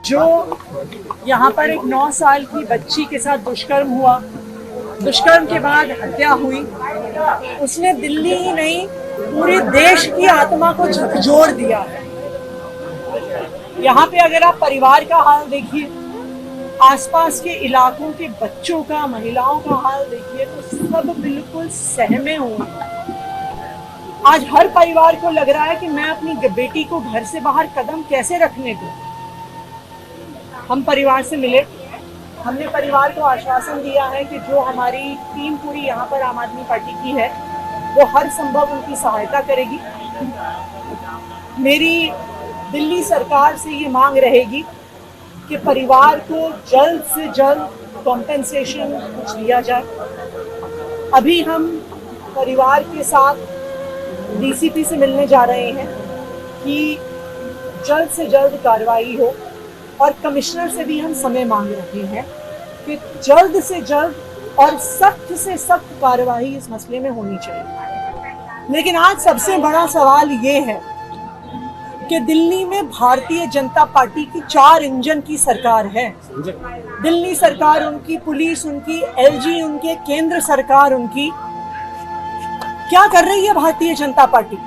जो यहाँ पर एक 9 साल की बच्ची के साथ दुष्कर्म हुआ, दुष्कर्म के बाद हत्या हुई, उसने दिल्ली ही नहीं पूरे देश की आत्मा को झकझोर दिया है। यहाँ पे अगर आप परिवार का हाल देखिए, आसपास के इलाकों के बच्चों का, महिलाओं का हाल देखिए, तो सब बिल्कुल सहमे हुए। आज हर परिवार को लग रहा है कि मैं अपनी बेटी को घर से बाहर कदम कैसे रखने दूं। हम परिवार से मिले, हमने परिवार को आश्वासन दिया है कि जो हमारी टीम पूरी यहाँ पर आम आदमी पार्टी की है वो हर संभव उनकी सहायता करेगी। मेरी दिल्ली सरकार से ये मांग रहेगी कि परिवार को जल्द से जल्द कॉम्पेंसेशन कुछ दिया जाए। अभी हम परिवार के साथ डीसीपी से मिलने जा रहे हैं कि जल्द से जल्द कार्रवाई हो, और कमिश्नर से भी हम समय मांग रहे हैं कि जल्द से जल्द और सख्त से सख्त कार्रवाई इस मसले में होनी चाहिए। लेकिन आज सबसे बड़ा सवाल ये है कि दिल्ली में भारतीय जनता पार्टी की 4 इंजन की सरकार है। दिल्ली सरकार उनकी, पुलिस उनकी, एलजी उनके, केंद्र सरकार उनकी। क्या कर रही है भारतीय जनता पार्टी?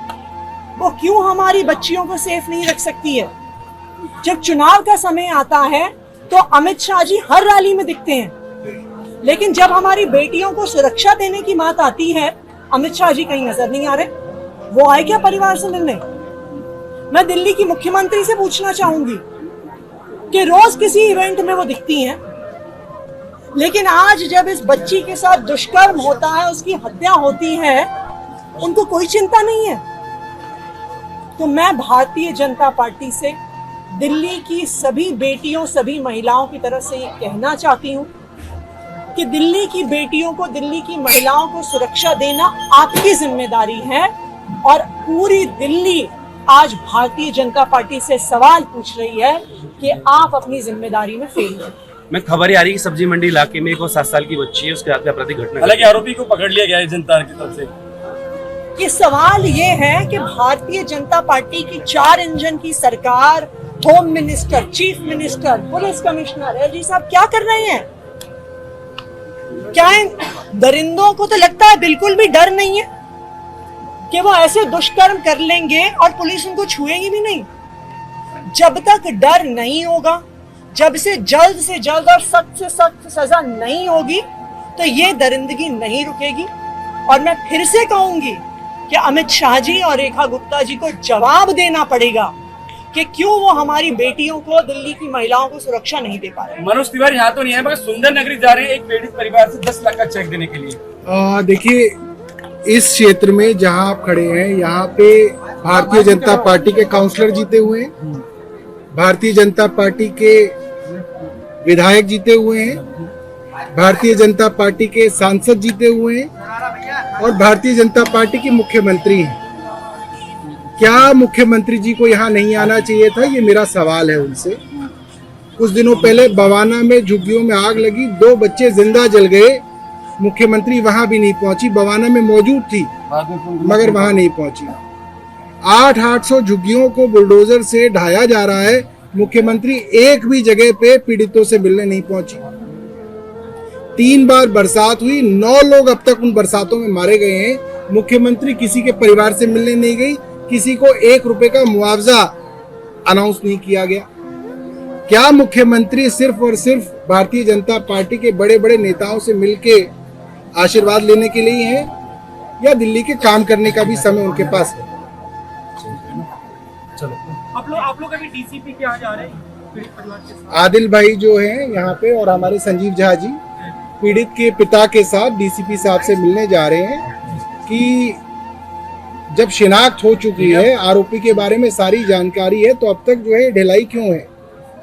वो क्यों हमारी बच्चियों को सेफ नहीं रख सकती है? जब चुनाव का समय आता है तो अमित शाह जी हर रैली में दिखते हैं, लेकिन जब हमारी बेटियों को सुरक्षा देने की बात आती है अमित शाह जी कहीं नजर नहीं आ रहे। वो आए क्या परिवार से मिलने? मैं दिल्ली की मुख्यमंत्री से पूछना चाहूंगी कि रोज किसी इवेंट में वो दिखती हैं, लेकिन आज जब इस बच्ची के साथ दुष्कर्म होता है, उसकी हत्या होती है, उनको कोई चिंता नहीं है। तो मैं भारतीय जनता पार्टी से दिल्ली की सभी बेटियों, सभी महिलाओं की तरफ से ये कहना चाहती हूँ कि दिल्ली की बेटियों को, दिल्ली की महिलाओं को सुरक्षा देना आपकी जिम्मेदारी है, और पूरी दिल्ली आज भारतीय जनता पार्टी से सवाल पूछ रही है कि आप अपनी जिम्मेदारी में फेल हैं। मैं खबर आ रही है कि सब्जी मंडी इलाके में एक 7 साल की बच्ची है, उसके हाथ में आपराधिक घटना। हालांकि आरोपी को पकड़ लिया गया है जनता की तरफ से। ये सवाल ये है कि भारतीय जनता पार्टी की 4 इंजन की सरकार, home minister, chief minister, police commissioner, LG साहब क्या कर रहे हैं? क्या इन दरिंदों को तो लगता है बिल्कुल भी डर नहीं है कि वो ऐसे दुष्कर्म कर लेंगे और पुलिस उनको छुएगी भी नहीं? जब तक डर नहीं होगा, जब से जल्द और सख्त से सख्त सजा नहीं होगी, तो ये दरिंदगी नहीं रुकेगी। और मैं फिर से कहूंगी कि अमित शाह जी और रेखा गुप्ता जी को जवाब देना पड़ेगा कि क्यों वो हमारी बेटियों को, दिल्ली की महिलाओं को सुरक्षा नहीं दे पा रहे। मनोज तिवारी यहाँ तो नहीं है, मगर सुंदर नगरी जा रहे हैं एक पीड़ित परिवार से 10 लाख का चेक देने के लिए। देखिए, इस क्षेत्र में जहां आप खड़े हैं, यहाँ पे भारतीय जनता पार्टी के काउंसलर जीते हुए हैं, भारतीय जनता पार्टी के विधायक जीते हुए हैं, भारतीय जनता पार्टी के सांसद जीते हुए हैं, और भारतीय जनता पार्टी की मुख्यमंत्री हैं। क्या मुख्यमंत्री जी को यहाँ नहीं आना चाहिए था? ये मेरा सवाल है उनसे। कुछ दिनों पहले बवाना में झुग्गियों में आग लगी, 2 बच्चे जिंदा जल गए, मुख्यमंत्री वहां भी नहीं पहुंची। बवाना में मौजूद थी मगर वहां नहीं पहुंची। 800 झुग्गियों को बुलडोजर से ढाया जा रहा है, मुख्यमंत्री एक भी जगह पे पीड़ितों से मिलने नहीं पहुंची। 3 बार बरसात हुई, 9 लोग अब तक उन बरसातों में मारे गए हैं। मुख्यमंत्री किसी के परिवार से मिलने नहीं गई, किसी को 1 रुपए का मुआवजा अनाउंस नहीं किया गया। क्या मुख्यमंत्री सिर्फ और सिर्फ भारतीय जनता पार्टी के बड़े बड़े नेताओं से मिलके आशीर्वाद लेने के लिए हैं, या दिल्ली के काम करने का भी समय उनके पास है? चलो आप लोग अभी डीसीपी के यहाँ जा रहे हैं? आदिल भाई जो हैं यहाँ पे, और हमारे संजीव झा जी पीड़ित के पिता के साथ डीसीपी साहब से मिलने जा रहे हैं कि जब शिनाख्त हो चुकी है, आरोपी के बारे में सारी जानकारी है, तो अब तक जो है ढिलाई क्यों है?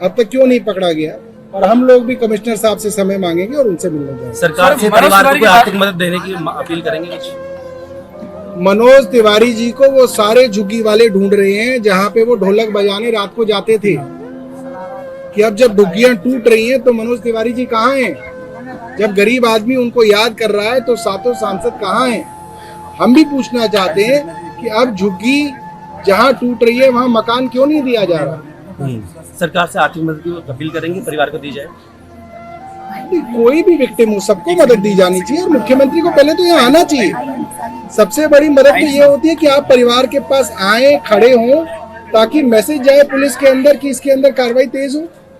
अब तक क्यों नहीं पकड़ा गया? और हम लोग भी कमिश्नर साहब से समय मांगेंगे और उनसे मिलने जाएंगे। सरकार से मनोज परिवार को तिवारी कोई की आर्थिक मदद देने की अपील करेंगे कुछ? मनोज तिवारी जी को वो सारे झुग्गी वाले ढूंढ रहे हैं जहां पे वो ढोलक बजाने रात को जाते थे, कि अब जब झुग्गियां टूट रही हैं तो मनोज तिवारी जी कहाँ हैं? जब गरीब आदमी उनको याद कर रहा है तो सातों सांसद कहाँ हैं? हम भी पूछना चाहते हैं कि अब झुग्गी जहां टूट रही है वहां मकान क्यों नहीं दिया जा रहा? सरकार से आर्थिक मदद की अपील करेंगे, परिवार को दी जाए। कोई भी विक्टिम हो सबको मदद दी जानी चाहिए और मुख्यमंत्री को पहले तो यहाँ आना चाहिए। सबसे बड़ी मदद तो ये होती है कि आप परिवार के पास आए, खड़े हों, ताकि मैसेज जाए पुलिस के अंदर कि इसके अंदर कार्रवाई तेज हो।